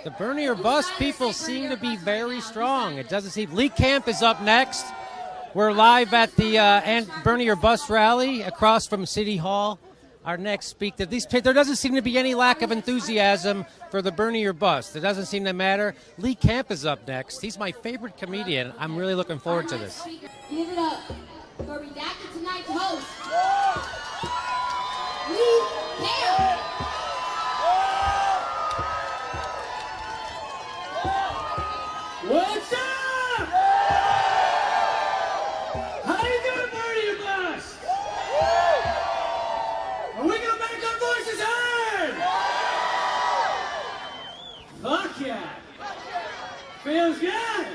The Bernie or Bust people seem to be very strong. It doesn't seem. Lee Camp is up next. We're live at the Bernie or Bust rally across from City Hall. Our next speaker. There doesn't seem to be any lack of enthusiasm for the Bernie or Bust. It doesn't seem to matter. Lee Camp is up next. He's my favorite comedian. I'm really looking forward to this. Give it up for Redacted tonight's host, Lee Camp. What's up? How you doing, Bernie or Bust? Are we gonna make our voices heard? Fuck yeah! Feels good.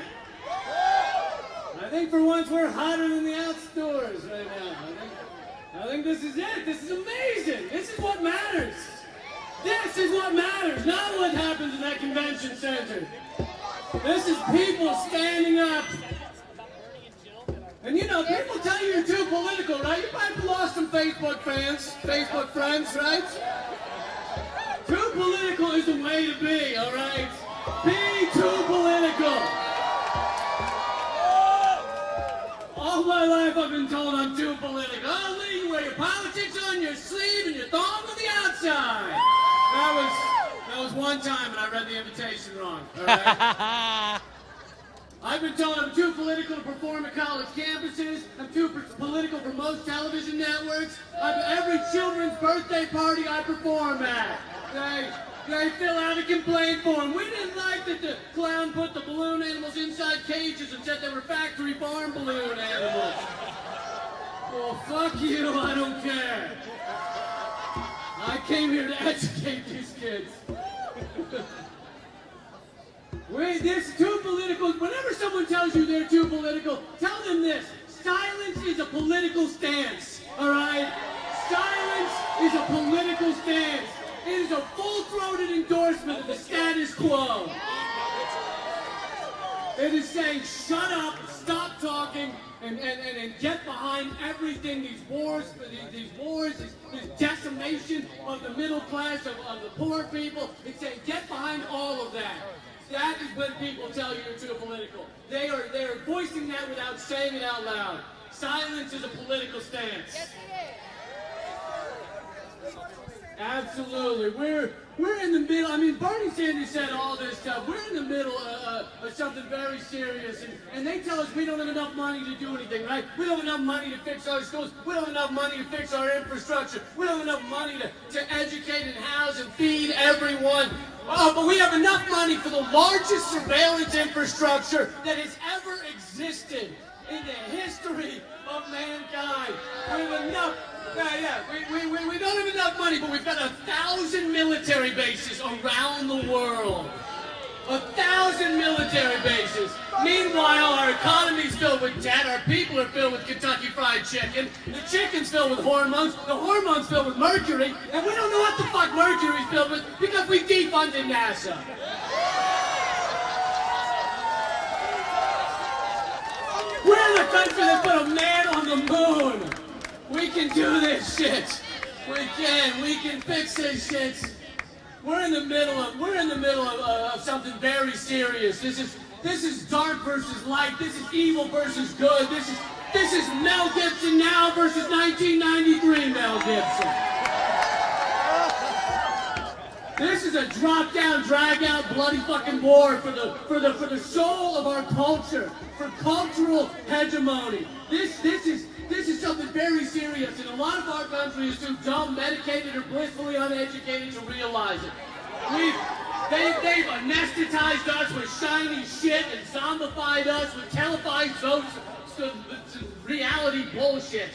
I think for once we're hotter than the outdoors right now. I think this is it. This is amazing. This is what matters. This is what matters, not what happens in that convention center. This is people standing up. And you know, people tell you you're too political, right? You might have lost some Facebook friends, right? Too political is the way to be, all right? Be too political. All my life I've been told I'm too political. Oh, Lee, you wear your politics on your sleeve and your thong on the outside. That was one time, and I read the invitation wrong. All right? I've been told I'm too political to perform at college campuses. I'm too political for most television networks. Every children's birthday party I perform at, they fill out a complaint form. We didn't like that the clown put the balloon animals inside cages and said they were factory farm balloon animals. Well, fuck you, I don't care. I came here to educate these kids. This is too political. Whenever someone tells you they're too political, tell them this. Silence is a political stance, all right? Silence is a political stance. It is a full-throated endorsement of the status quo. It is saying, shut up, stop talking, and get behind everything, these wars, this decimation of the middle class, of the poor people. It's saying, get behind all of that. That is when people tell you you're too political. They are voicing that without saying it out loud. Silence is a political stance. Yes, it is. Absolutely. We're in the middle. I mean, Bernie Sanders said all this stuff. We're in the middle of something very serious, and they tell us we don't have enough money to do anything, right? We don't have enough money to fix our schools. We don't have enough money to fix our infrastructure. We don't have enough money to educate and house and feed everyone. Oh, but we have enough money for the largest surveillance infrastructure that has ever existed in the history of mankind. We have enough. We don't have enough money, but we've got 1,000 military bases around the world. 1,000 military bases. Meanwhile, our economy's filled with debt, our people are filled with Kentucky Fried Chicken, the chicken's filled with hormones, the hormones filled with mercury, and we don't know what the fuck mercury's filled with because we defunded NASA. We're the country that put a man on the moon. We can do this shit. We can fix this shit. We're in the middle of something very serious. This is dark versus light. This is evil versus good. This is Mel Gibson now versus 1993 Mel Gibson. This is a drop down, drag out, bloody fucking war for the soul of our culture, for cultural hegemony. This is something very serious, and a lot of our country is too dumb, medicated, or blissfully uneducated to realize it. They've anesthetized us with shiny shit and zombified us with televised reality bullshit.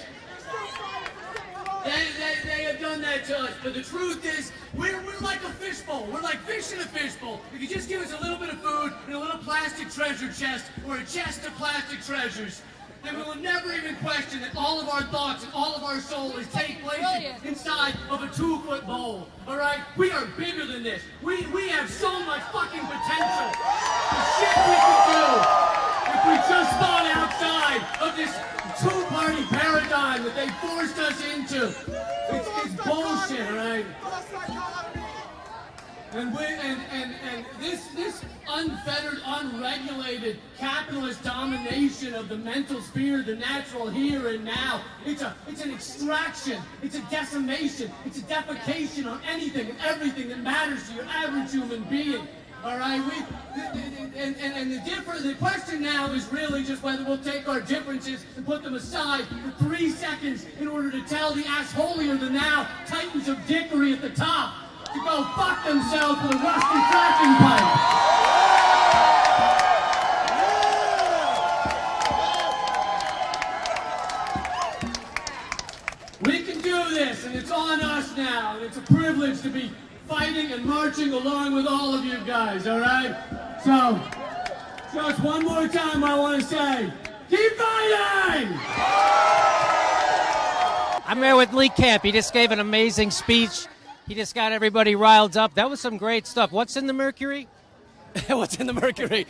They have done that to us, but the truth is, we're like a fishbowl. We're like fish in a fishbowl. If you just give us a little bit of food and a little plastic treasure chest, or a chest of plastic treasures, then we will never even question that all of our thoughts and all of our soul is take place inside of a 2-foot bowl. All right? We are bigger than this. We have so much fucking potential. The shit we could do if we just thought outside of this two-party paradigm that they forced us into. It's bullshit, all right? And this isolated capitalist domination of the mental sphere, the natural here and now. It's an extraction. It's a decimation. It's a defecation on anything and everything that matters to your average human being. All right, the question now is really just whether we'll take our differences and put them aside for 3 seconds in order to tell the ass holier than thou titans of dickery at the top to go fuck themselves with a rusty cracking pipe. We can do this, and it's on us now, and it's a privilege to be fighting and marching along with all of you guys, all right? So, just one more time I want to say, keep fighting! I'm here with Lee Camp. He just gave an amazing speech. He just got everybody riled up. That was some great stuff. What's in the Mercury? What's in the Mercury?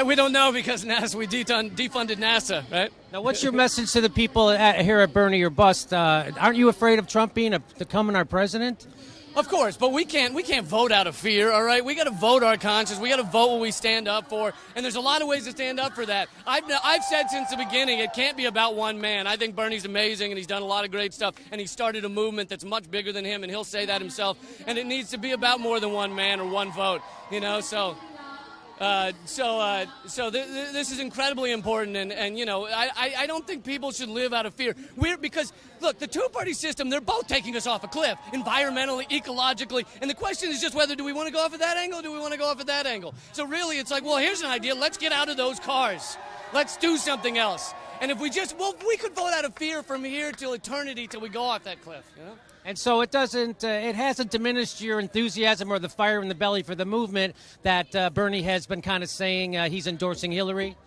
We don't know because NASA, we defunded NASA, right? Now, what's your message to the people here at Bernie or Bust? Aren't you afraid of Trump becoming our president? Of course, but we can't vote out of fear, all right? We got to vote our conscience. We got to vote what we stand up for, and there's a lot of ways to stand up for that. I've said since the beginning it can't be about one man. I think Bernie's amazing, and he's done a lot of great stuff, and he started a movement that's much bigger than him, and he'll say that himself. And it needs to be about more than one man or one vote, you know. So this is incredibly important, and you know, I don't think people should live out of fear. Because look, the two-party system, they're both taking us off a cliff, environmentally, ecologically, and the question is just whether do we want to go off at that angle or do we want to go off at that angle. So really, it's like, well, here's an idea. Let's get out of those cars. Let's do something else. And if we we could vote out of fear from here till eternity till we go off that cliff, you know? And so it hasn't diminished your enthusiasm or the fire in the belly for the movement that Bernie has been kind of saying he's endorsing Hillary?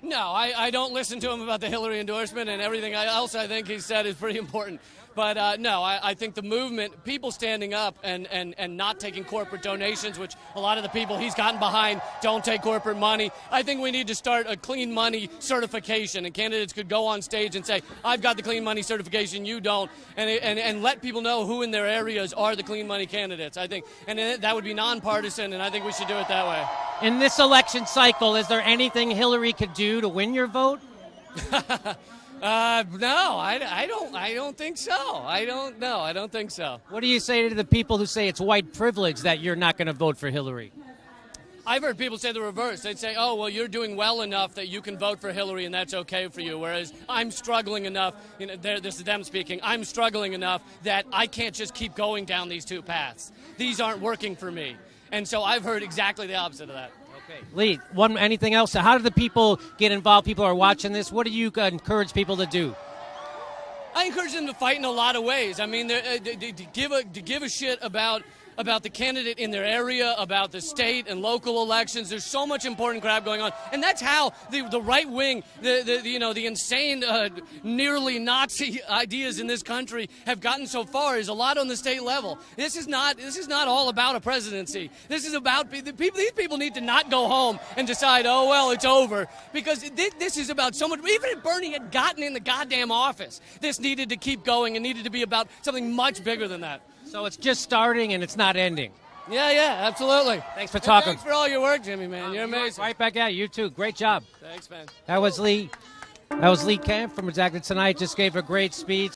No, I don't listen to him about the Hillary endorsement, and everything else I think he said is pretty important. But no, I think the movement, people standing up and not taking corporate donations, which a lot of the people he's gotten behind don't take corporate money. I think we need to start a clean money certification, and candidates could go on stage and say, I've got the clean money certification, you don't, and let people know who in their areas are the clean money candidates, I think. And that would be nonpartisan, and I think we should do it that way. In this election cycle, is there anything Hillary could do to win your vote? No, I don't think so. I don't think so. What do you say to the people who say it's white privilege that you're not going to vote for Hillary? I've heard people say the reverse. They'd say, oh, well, you're doing well enough that you can vote for Hillary and that's okay for you, whereas I'm struggling enough, you know, this is them speaking, I'm struggling enough that I can't just keep going down these two paths. These aren't working for me. And so I've heard exactly the opposite of that. Okay. Lee, anything else? How do the people get involved? People are watching this. What do you encourage people to do? I encourage them to fight in a lot of ways. I mean, to give a shit about the candidate in their area, about the state and local elections. There's so much important crap going on, and that's how the right wing, the insane, nearly Nazi ideas in this country have gotten so far. Is a lot on the state level. This is not all about a presidency. This is about the people. These people need to not go home and decide, oh well, it's over, because this is about so much. Even if Bernie had gotten in the goddamn office, this needed to keep going and needed to be about something much bigger than that. So it's just starting and it's not ending. Yeah, absolutely. Thanks for talking. Thanks for all your work, Jimmy, man. You're amazing. Right back at you, too. Great job. Thanks, man. That was Lee Camp from Redacted Tonight. Just gave a great speech.